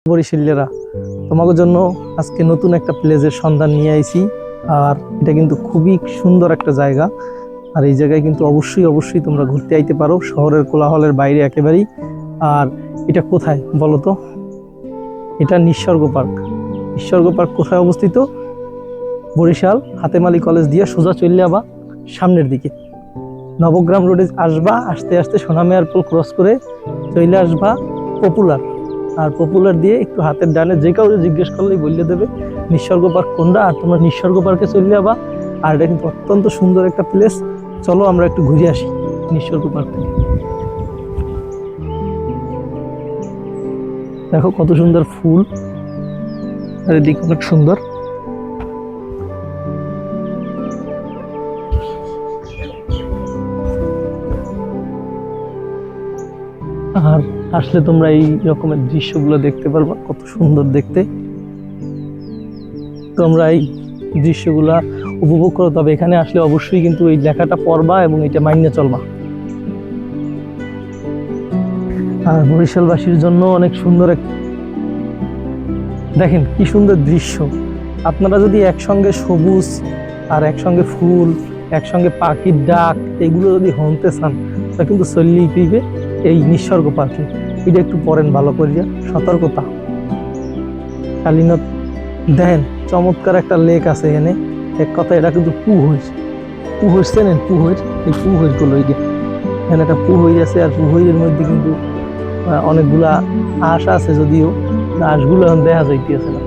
বরিশালীরা তোমাদের জন্য আজকে নতুন একটা প্লেসের সন্ধান নিয়ে আইছি। আর এটা কিন্তু খুবই সুন্দর একটা জায়গা। আর এই জায়গায় কিন্তু অবশ্যই অবশ্যই তোমরা ঘুরতে আইতে পারো, শহরের কোলাহলের বাইরে একেবারেই। আর এটা কোথায় বলো তো? এটা নিসর্গ পার্ক। নিসর্গ পার্ক কোথায় অবস্থিত? বরিশাল হাতেম আলী কলেজ দিয়ে সোজা চললে আবার সামনের দিকে নবগ্রাম রোডে আসবা, আসতে আসতে সোনামিয়ার পোল ক্রস করে চলে আসবা পপুলার। আর পপুলার দিয়ে একটু হাতের ডানে যে কাউকে জিজ্ঞেস করলেই বললে দেবে নিসর্গ পার্ক কোনটা। আর তোমরা নিসর্গ পার্কে চলে যাবা। আর এটা কিন্তু অত্যন্ত সুন্দর একটা প্লেস। চলো আমরা একটু ঘুরে আসি নিসর্গ পার্ক থেকে। দেখো কত সুন্দর ফুল, আর এদিক অনেক সুন্দর। আর আসলে তোমরা এই রকমের দৃশ্যগুলো দেখতে পারবা, কত সুন্দর দেখতে। তোমরা এই দৃশ্যগুলা উপভোগ করো, তবে এখানে আসলে অবশ্যই কিন্তু এই লেখাটা পড়বা এবং এটা মাইনে চলবা। আর বরিশালবাসীর জন্য অনেক সুন্দর এক, দেখেন কি সুন্দর দৃশ্য। আপনারা যদি একসঙ্গে সবুজ আর একসঙ্গে ফুল, একসঙ্গে পাখির ডাক, এগুলো যদি শুনতে চান তা কিন্তু চললেই পিবে এই নিসর্গ পার্কে। এটা একটু পড়েন ভালো করিয়া, সতর্কতা শালীনত। দেখেন চমৎকার একটা লেক আছে এখানে। এক কথা এটা কিন্তু পুহইর চেনেন? পুহইর, এই পুহইর গুলো এখানে একটা পুহইর আছে। আর পুহইরের মধ্যে কিন্তু অনেকগুলা আঁশ আছে, যদিও আঁশগুলো এখন দেখা যাইতেছে না।